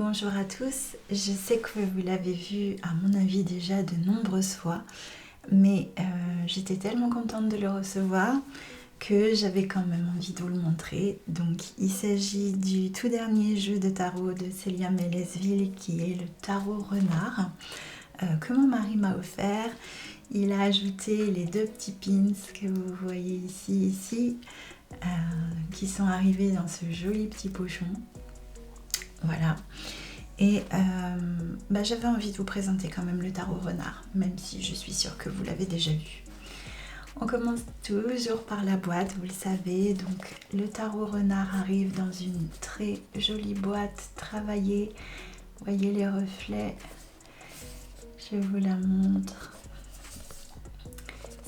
Bonjour à tous, je sais que vous l'avez vu à mon avis déjà de nombreuses fois, mais j'étais tellement contente de le recevoir que j'avais quand même envie de vous le montrer. Donc il s'agit du tout dernier jeu de tarot de Célia Mélesville qui est le tarot renard que mon mari m'a offert. Il a ajouté les deux petits pins que vous voyez ici, qui sont arrivés dans ce joli petit pochon. Voilà. Et j'avais envie de vous présenter quand même le tarot renard, même si je suis sûre que vous l'avez déjà vu. On commence toujours par la boîte, vous le savez. Donc le tarot renard arrive dans une très jolie boîte travaillée. Vous voyez les reflets. Je vous la montre.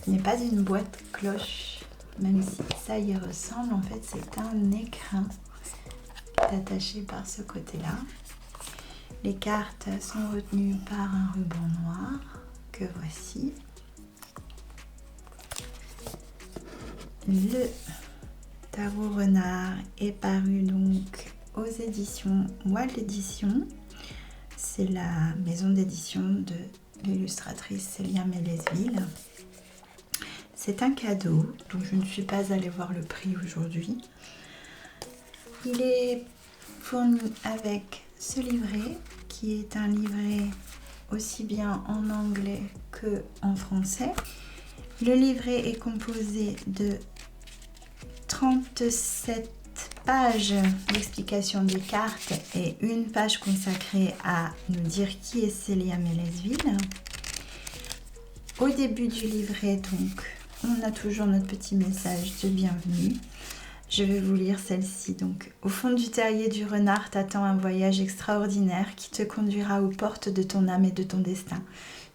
Ce n'est pas une boîte cloche, même si ça y ressemble. En fait, c'est un écrin qui est attaché par ce côté-là. Les cartes sont retenues par un ruban noir que voici. Le tarot renard est paru donc aux éditions Wald Éditions. C'est la maison d'édition de l'illustratrice Célia Mélesville. C'est un cadeau, donc je ne suis pas allée voir le prix aujourd'hui. Il est fourni avec ce livret qui est un livret aussi bien en anglais que en français. Le livret est composé de 37 pages d'explication des cartes et une page consacrée à nous dire qui est Célia Mélesville. Au début du livret, donc, on a toujours notre petit message de bienvenue. Je vais vous lire celle-ci. Donc, au fond du terrier du renard t'attend un voyage extraordinaire qui te conduira aux portes de ton âme et de ton destin.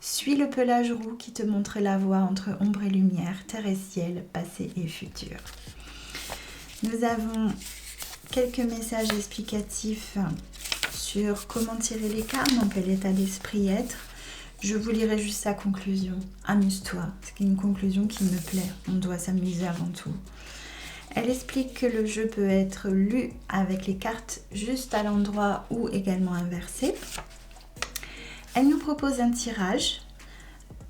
Suis le pelage roux qui te montre la voie entre ombre et lumière, terre et ciel, passé et futur. Nous avons quelques messages explicatifs sur comment tirer les cartes, dans quel état d'esprit être. Je vous lirai juste sa conclusion. Amuse-toi, c'est une conclusion qui me plaît. On doit s'amuser avant tout. Elle explique que le jeu peut être lu avec les cartes juste à l'endroit ou également inversé. Elle nous propose un tirage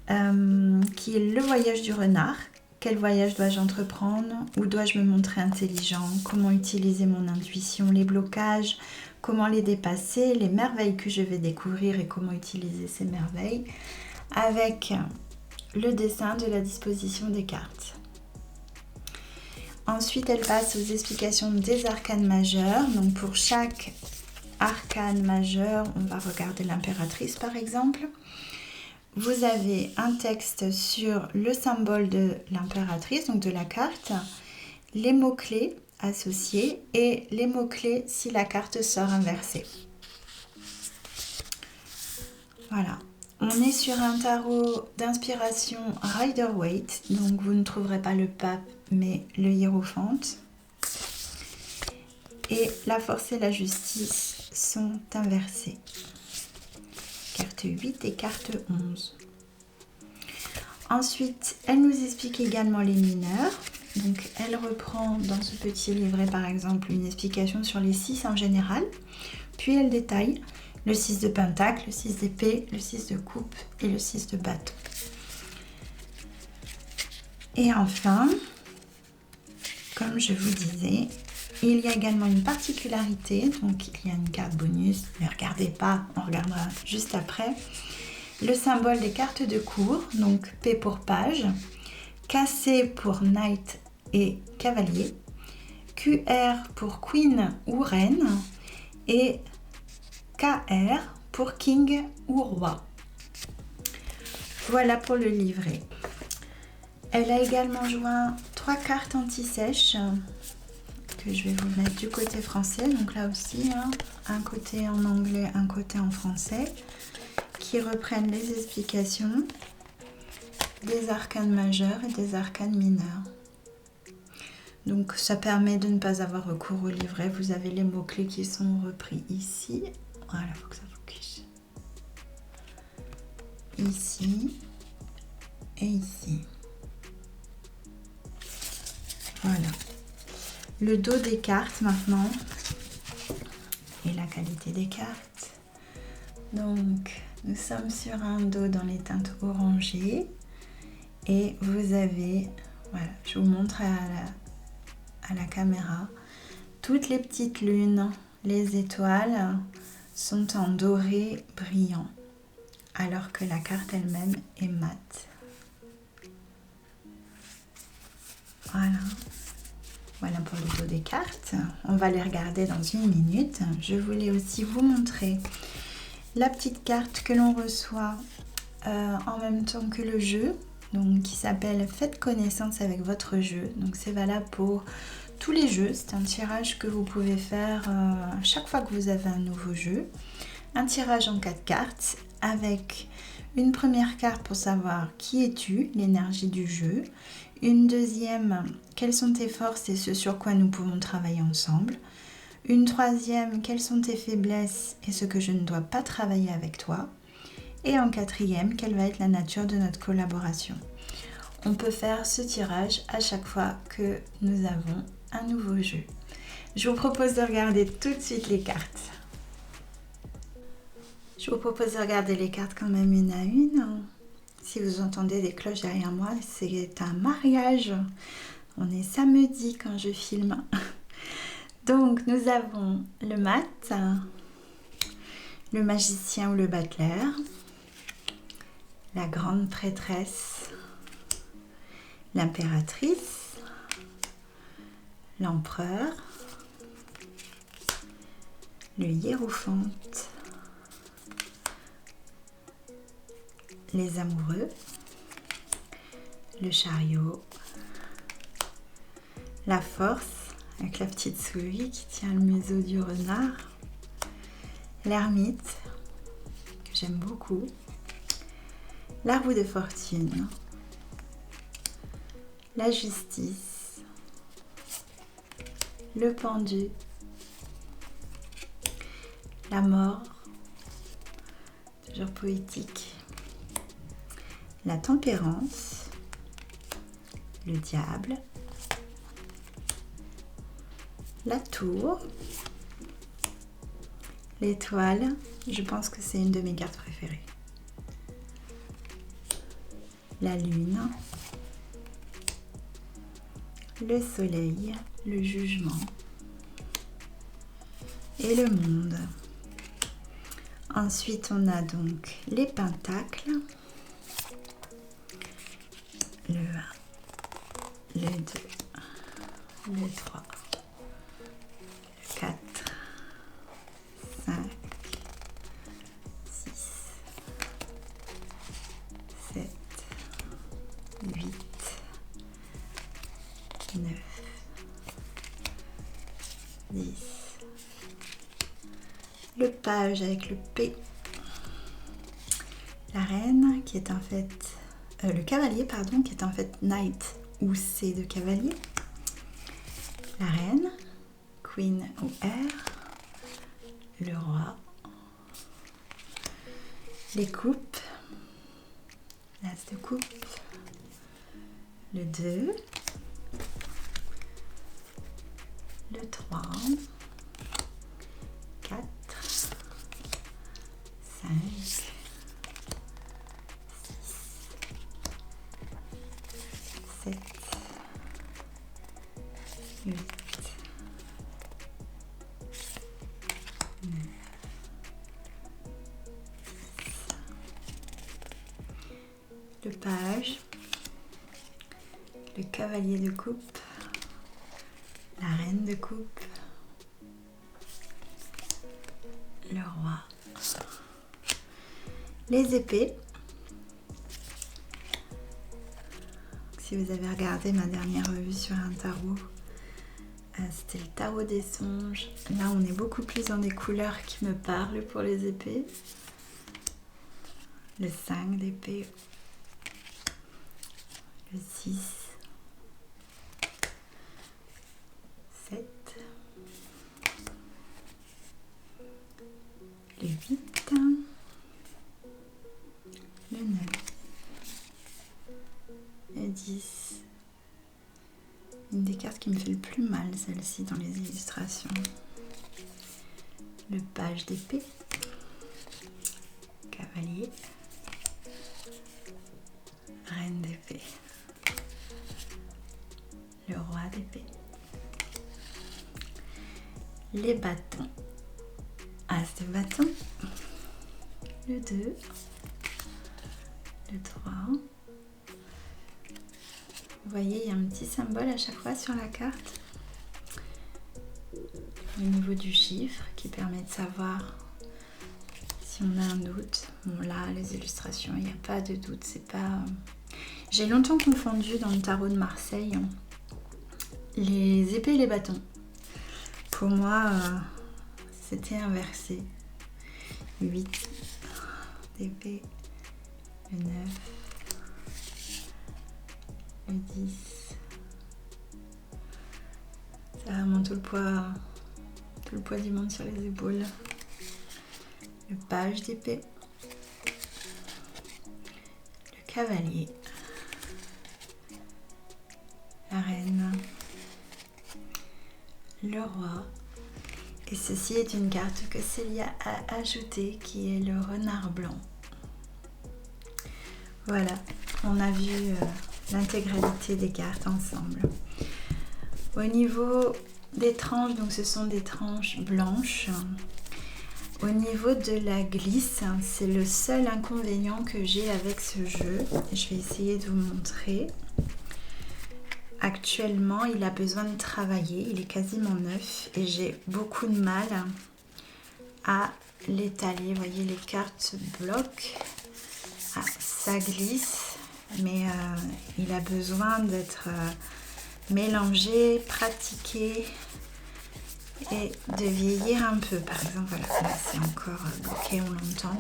qui est le voyage du renard. Quel voyage dois-je entreprendre? Où dois-je me montrer intelligent? Comment utiliser mon intuition? Les blocages? Comment les dépasser? Les merveilles que je vais découvrir et comment utiliser ces merveilles? Avec le dessin de la disposition des cartes. Ensuite, elle passe aux explications des arcanes majeures. Donc pour chaque arcane majeur, on va regarder l'impératrice par exemple. Vous avez un texte sur le symbole de l'impératrice, donc de la carte, les mots-clés associés et les mots-clés si la carte sort inversée. Voilà. On est sur un tarot d'inspiration Rider-Waite, donc vous ne trouverez pas le pape mais le hiérophante. Et la force et la justice sont inversées. Carte 8 et carte 11. Ensuite, elle nous explique également les mineurs. Donc, elle reprend dans ce petit livret par exemple une explication sur les 6 en général. Puis elle détaille le 6 de pentacle, le 6 d'épée, le 6 de coupe et le 6 de bâton. Et enfin, comme je vous disais, il y a également une particularité, donc il y a une carte bonus, ne regardez pas, on regardera juste après. Le symbole des cartes de cour, donc P pour page, KC pour knight et cavalier, QR pour queen ou reine et KR pour king ou roi. Voilà pour le livret. Elle a également joint 3 cartes anti-sèche que je vais vous mettre du côté français. Donc là aussi, un côté en anglais, un côté en français, qui reprennent les explications des arcanes majeurs et des arcanes mineurs. Donc ça permet de ne pas avoir recours au livret. Vous avez les mots-clés qui sont repris ici. Voilà, il faut que ça focus. Ici et ici. Voilà. Le dos des cartes maintenant. et la qualité des cartes. Donc, nous sommes sur un dos dans les teintes orangées et vous avez, voilà, je vous montre à la caméra, toutes les petites lunes, les étoiles sont en doré brillant, alors que la carte elle-même est mate. Voilà. Voilà pour le dos des cartes. On va les regarder dans une minute. Je voulais aussi vous montrer la petite carte que l'on reçoit en même temps que le jeu, donc qui s'appelle Faites connaissance avec votre jeu. Donc c'est valable pour tous les jeux. C'est un tirage que vous pouvez faire chaque fois que vous avez un nouveau jeu. Un tirage en 4 cartes avec une première carte pour savoir qui es-tu, l'énergie du jeu. Une deuxième, quelles sont tes forces et ce sur quoi nous pouvons travailler ensemble. Une troisième, quelles sont tes faiblesses et ce que je ne dois pas travailler avec toi. Et en quatrième, quelle va être la nature de notre collaboration. On peut faire ce tirage à chaque fois que nous avons un nouveau jeu. Je vous propose de regarder tout de suite les cartes. Je vous propose de regarder les cartes quand même une à une. Si vous entendez des cloches derrière moi, c'est un mariage. On est samedi quand je filme. Donc nous avons le mat, le magicien ou le battleur, la grande prêtresse, l'impératrice, l'empereur, le hiérophante, les amoureux, le chariot, la force avec la petite souris qui tient le museau du renard, l'ermite que j'aime beaucoup, la roue de fortune, la justice, le pendu, la mort, toujours poétique, la tempérance, le diable, la tour, l'étoile, je pense que c'est une de mes cartes préférées, la lune, le soleil, le jugement et le monde. Ensuite, on a donc les pentacles, le 1, le 2, le 3, le 4, 5, 6, 7, 8, 9, 10, le page avec le P, la reine qui est en fait, le cavalier pardon, qui est en fait knight ou C de cavalier, la reine, queen ou R, le roi, les coupes, l'as de coupe, le 2, le 3, 4, 5, 7, 8, 9, le page, le cavalier de coupe, la reine de coupe, le roi, les épées. Si vous avez regardé ma dernière revue sur un tarot, c'était le tarot des songes. Là, on est beaucoup plus dans des couleurs qui me parlent pour les épées. Le 5 d'épée, le 6, 7, le 8, le 9, le 10. Une des cartes qui me fait le plus mal, celle-ci, dans les illustrations. le page d'épée, cavalier, reine d'épée, le roi d'épée, les bâtons, as de bâton, le 2, le 3. Vous voyez, il y a un petit symbole à chaque fois sur la carte au niveau du chiffre qui permet de savoir si on a un doute. Bon, là, les illustrations, il n'y a pas de doute. C'est pas. J'ai longtemps confondu dans le tarot de Marseille les épées et les bâtons. Pour moi, c'était inversé. 8 d'épée, le 9, le 10. Ça a vraiment tout le poids du monde sur les épaules. Le page d'épée, le cavalier, la reine, le roi. Et ceci est une carte que Célia a ajoutée qui est le renard blanc. Voilà, on a vu l'intégralité des cartes ensemble. Au niveau des tranches, donc ce sont des tranches blanches. Au niveau de la glisse, c'est le seul inconvénient que j'ai avec ce jeu. Je vais essayer de vous montrer. Actuellement, il a besoin de travailler, il est quasiment neuf et j'ai beaucoup de mal à l'étaler. Vous voyez, les cartes bloquent, ça glisse, mais il a besoin d'être mélangé, pratiqué et de vieillir un peu. Par exemple, voilà, là c'est encore bloqué, on l'entend.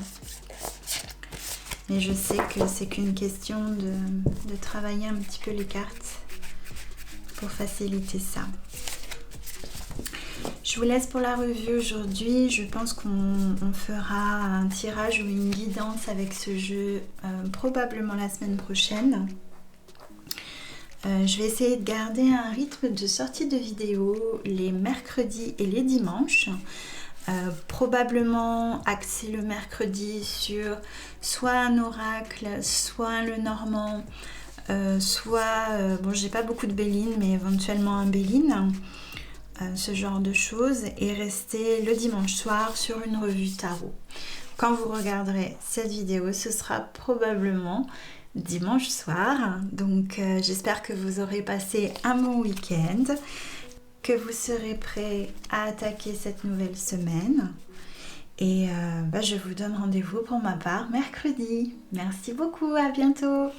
Mais je sais que c'est qu'une question de travailler un petit peu les cartes pour faciliter ça. Je vous laisse pour la revue aujourd'hui. Je pense qu'on fera un tirage ou une guidance avec ce jeu probablement la semaine prochaine. Je vais essayer de garder un rythme de sortie de vidéos les mercredis et les dimanches. Probablement axé le mercredi sur soit un oracle, soit un Lenormand, soit, bon j'ai pas beaucoup de Béline, mais éventuellement un Béline, ce genre de choses, et rester le dimanche soir sur une revue tarot. Quand vous regarderez cette vidéo, ce sera probablement dimanche soir, donc j'espère que vous aurez passé un bon week-end, que vous serez prêts à attaquer cette nouvelle semaine, et je vous donne rendez-vous pour ma part mercredi. Merci beaucoup, à bientôt.